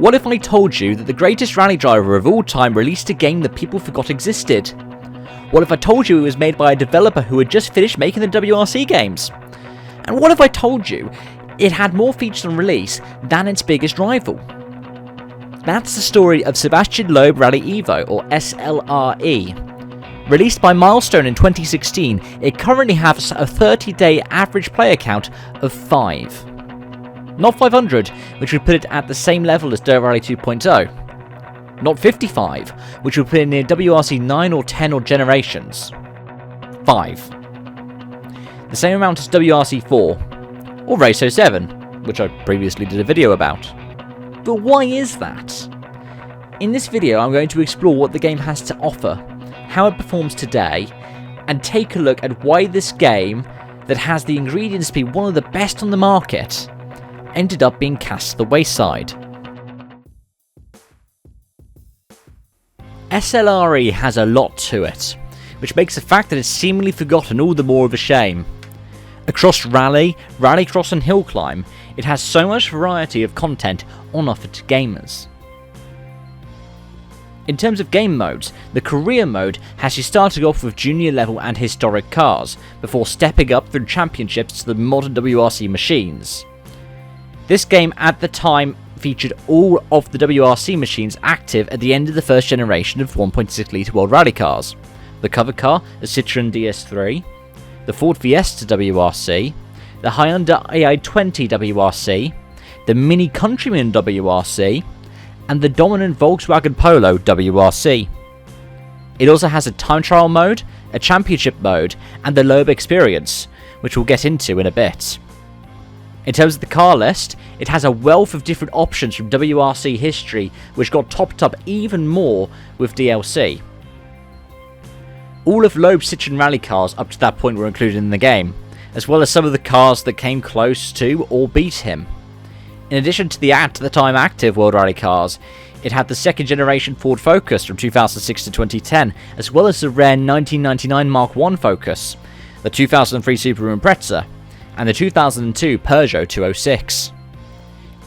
What if I told you that the greatest rally driver of all time released a game that people forgot existed? What if I told you it was made by a developer who had just finished making the WRC games? And what if I told you it had more features on release than its biggest rival? That's the story of Sébastien Loeb Rally Evo, or SLRE. Released by Milestone in 2016, it currently has a 30-day average player count of 5. Not 500, which would put it at the same level as Dirt Rally 2.0. Not 55, which would put it near WRC 9 or 10 or Generations. 5. The same amount as WRC 4, or Race 07, which I previously did a video about. But why is that? In this video I'm going to explore what the game has to offer, how it performs today, and take a look at why this game, that has the ingredients to be one of the best on the market, ended up being cast to the wayside. SLRE has a lot to it, which makes the fact that it's seemingly forgotten all the more of a shame. Across Rally, Rallycross and Hill Climb, it has so much variety of content on offer to gamers. In terms of game modes, the career mode has you starting off with junior level and historic cars, before stepping up through championships to the modern WRC machines. This game at the time featured all of the WRC machines active at the end of the first generation of 1.6 litre World Rally cars. The cover car, the Citroën DS3, the Ford Fiesta WRC, the Hyundai AI20 WRC, the Mini Countryman WRC, and the dominant Volkswagen Polo WRC. It also has a time trial mode, a championship mode, and the Loeb experience, which we'll get into in a bit. In terms of the car list, it has a wealth of different options from WRC history, which got topped up even more with DLC. All of Loeb's Citroën rally cars up to that point were included in the game, as well as some of the cars that came close to or beat him. In addition to the at the time active World Rally cars, it had the second generation Ford Focus from 2006 to 2010, as well as the rare 1999 Mark I Focus, the 2003 Subaru Impreza, and the 2002 Peugeot 206.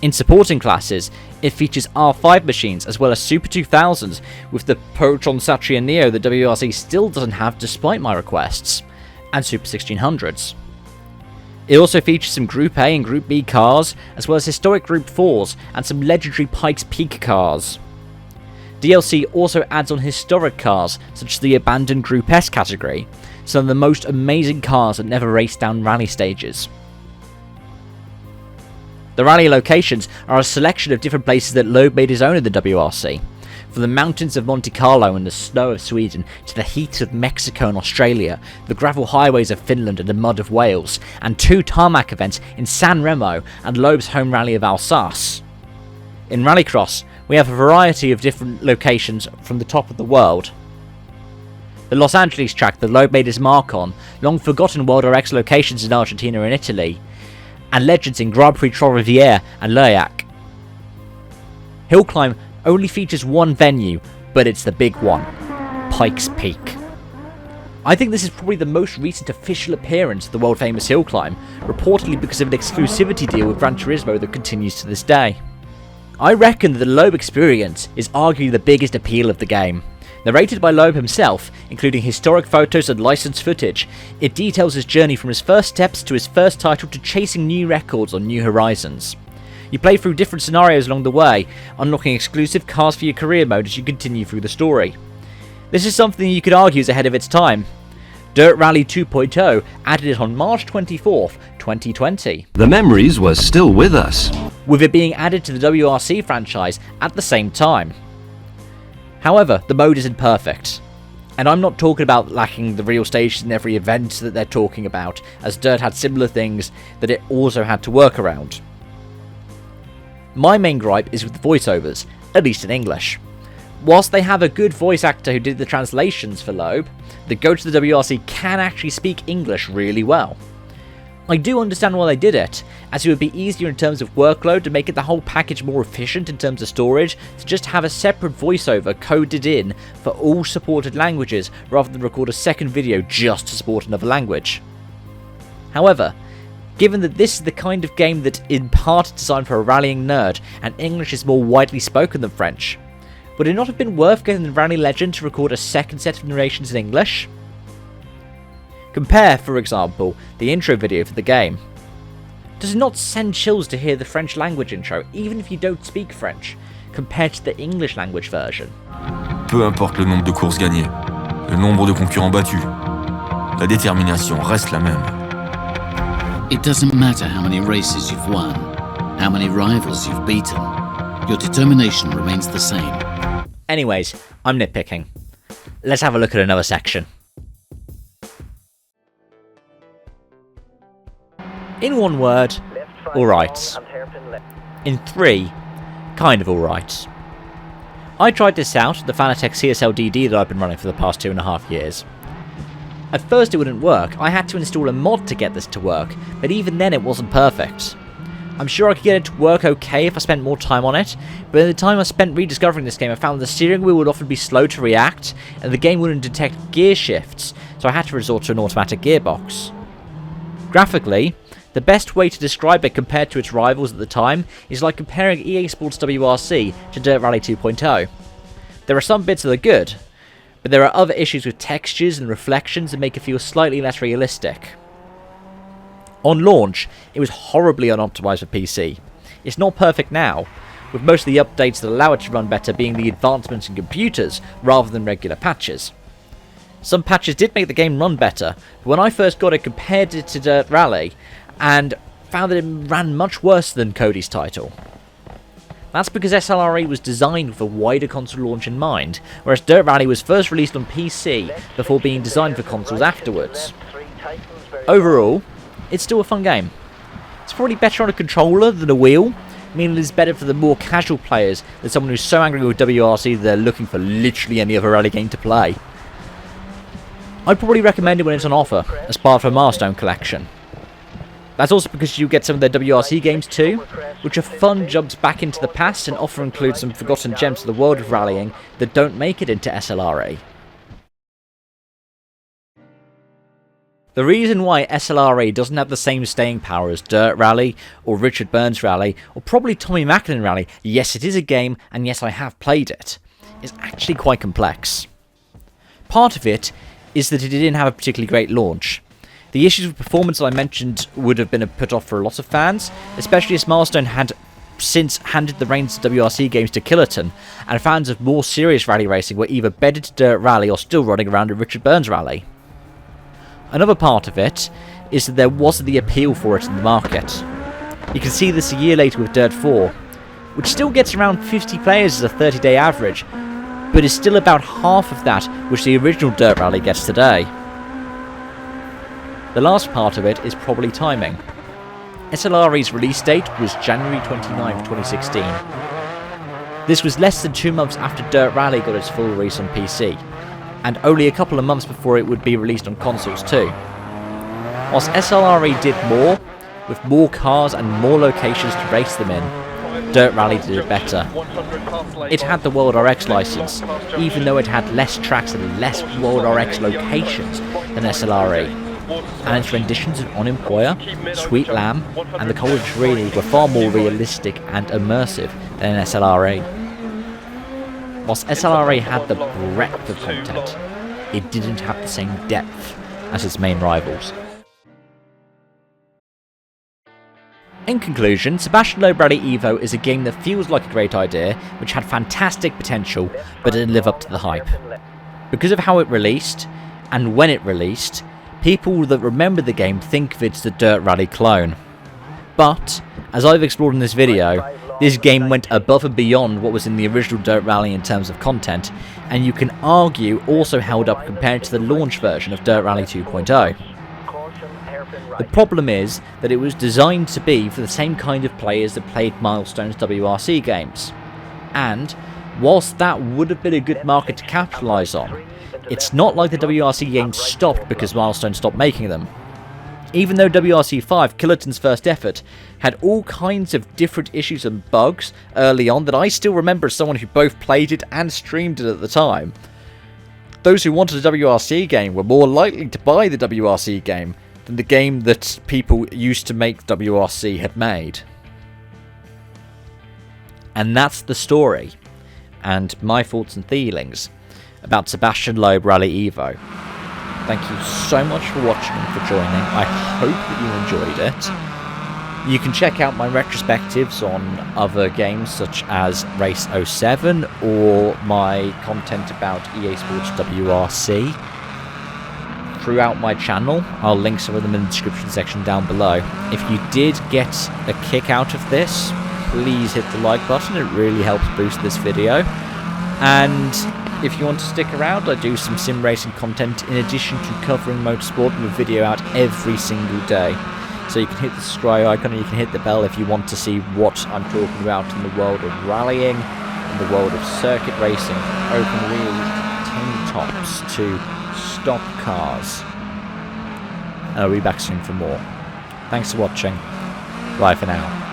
In supporting classes, it features R5 machines as well as Super 2000s with the Proton Satria Neo that WRC still doesn't have despite my requests, and Super 1600s. It also features some Group A and Group B cars, as well as historic Group 4s and some legendary Pikes Peak cars. DLC also adds on historic cars, such as the abandoned Group S category, some of the most amazing cars that never raced down rally stages. The rally locations are a selection of different places that Loeb made his own in the WRC, from the mountains of Monte Carlo and the snow of Sweden to the heat of Mexico and Australia, the gravel highways of Finland and the mud of Wales, and 2 tarmac events in San Remo and Loeb's home rally of Alsace. In Rallycross, we have a variety of different locations from the top of the world. The Los Angeles track that Loeb made his mark on, long forgotten World RX locations in Argentina and Italy, and legends in Grand Prix Trois Rivières and Leuac. Hill Climb only features one venue, but it's the big one, Pikes Peak. I think this is probably the most recent official appearance of the world famous Hill Climb, reportedly because of an exclusivity deal with Gran Turismo that continues to this day. I reckon that the Loeb experience is arguably the biggest appeal of the game. Narrated by Loeb himself, including historic photos and licensed footage, it details his journey from his first steps to his first title to chasing new records on new horizons. You play through different scenarios along the way, unlocking exclusive cars for your career mode as you continue through the story. This is something you could argue is ahead of its time. Dirt Rally 2.0 added it on March 24th, 2020. The memories were still with us, with it being added to the WRC franchise at the same time. However, the mode isn't perfect. And I'm not talking about lacking the real stages in every event that they're talking about, as Dirt had similar things that it also had to work around. My main gripe is with the voiceovers, at least in English. Whilst they have a good voice actor who did the translations for Loeb, the Go to the WRC can actually speak English really well. I do understand why they did it, as it would be easier in terms of workload to make it the whole package more efficient in terms of storage to just have a separate voiceover coded in for all supported languages rather than record a second video just to support another language. However, given that this is the kind of game that in part is designed for a rallying nerd and English is more widely spoken than French. Would it not have been worth getting the Rally Legend to record a second set of narrations in English? Compare, for example, the intro video for the game. Does it not send chills to hear the French language intro, even if you don't speak French, compared to the English language version? Peu importe le nombre de courses gagnées, le nombre de concurrents battus, la détermination reste la même. It doesn't matter how many races you've won, how many rivals you've beaten, your determination remains the same. Anyways, I'm nitpicking. Let's have a look at another section. In one word, alright. In three, kind of alright. I tried this out, the Fanatec CSLDD that I've been running for the past 2.5 years. At first it wouldn't work, I had to install a mod to get this to work, but even then it wasn't perfect. I'm sure I could get it to work okay if I spent more time on it, but in the time I spent rediscovering this game I found the steering wheel would often be slow to react, and the game wouldn't detect gear shifts, so I had to resort to an automatic gearbox. Graphically, the best way to describe it compared to its rivals at the time is like comparing EA Sports WRC to Dirt Rally 2.0. There are some bits that are good, but there are other issues with textures and reflections that make it feel slightly less realistic. On launch, it was horribly unoptimized for PC. It's not perfect now, with most of the updates that allow it to run better being the advancements in computers rather than regular patches. Some patches did make the game run better, but when I first got it compared it to Dirt Rally, and found that it ran much worse than Cody's title. That's because SLRE was designed with a wider console launch in mind, whereas Dirt Rally was first released on PC before being designed for consoles afterwards. Overall, it's still a fun game. It's probably better on a controller than a wheel, meaning it's better for the more casual players than someone who's so angry with WRC that they're looking for literally any other rally game to play. I'd probably recommend it when it's on offer, as part of a Milestone collection. That's also because you get some of their WRC games too, which are fun jumps back into the past and often include some forgotten gems of the world of rallying that don't make it into SLRE. The reason why SLRE doesn't have the same staying power as Dirt Rally, or Richard Burns Rally, or probably Tommy Macklin Rally, yes it is a game, and yes I have played it, is actually quite complex. Part of it is that it didn't have a particularly great launch. The issues with performance that I mentioned would have been a put off for a lot of fans, especially as Milestone had since handed the reins to WRC games to Killerton, and fans of more serious rally racing were either bedded to Dirt Rally or still running around at Richard Burns Rally. Another part of it is that there wasn't the appeal for it in the market. You can see this a year later with Dirt 4, which still gets around 50 players as a 30-day average, but is still about half of that which the original Dirt Rally gets today. The last part of it is probably timing. SLRE's release date was January 29, 2016. This was less than 2 months after Dirt Rally got its full release on PC, and only a couple of months before it would be released on consoles too. Whilst SLRE did more, with more cars and more locations to race them in, Dirt Rally did it better. It had the World RX license, even though it had less tracks and less World RX locations than SLRE. And its renditions of On Employer, Sweet Lamb, and the College League were far more realistic and immersive than SLRE. Whilst SLRE had the breadth of content, it didn't have the same depth as its main rivals. In conclusion, Sébastien Loeb Rally Evo is a game that feels like a great idea, which had fantastic potential, but didn't live up to the hype. Because of how it released, and when it released, people that remember the game think of it as the Dirt Rally clone. But, as I've explored in this video, this game went above and beyond what was in the original Dirt Rally in terms of content, and you can argue also held up compared to the launch version of Dirt Rally 2.0. The problem is that it was designed to be for the same kind of players that played Milestone's WRC games. And, whilst that would have been a good market to capitalise on, it's not like the WRC games stopped because Milestone stopped making them. Even though WRC 5, Killerton's first effort, had all kinds of different issues and bugs early on that I still remember as someone who both played it and streamed it at the time, those who wanted a WRC game were more likely to buy the WRC game than the game that people used to make WRC had made. And that's the story, and my thoughts and feelings about Sébastien Loeb Rally Evo. Thank you so much for watching and for joining. I hope that you enjoyed it. You can check out my retrospectives on other games such as Race 07 or my content about EA Sports WRC throughout my channel. I'll link some of them in the description section down below. If you did get a kick out of this, please hit the like button. It really helps boost this video. And if you want to stick around, I do some sim racing content in addition to covering motorsport with a video out every single day. So you can hit the subscribe icon and you can hit the bell if you want to see what I'm talking about in the world of rallying, in the world of circuit racing, open wheel tank tops to stock cars. And I'll be back soon for more. Thanks for watching. Bye for now.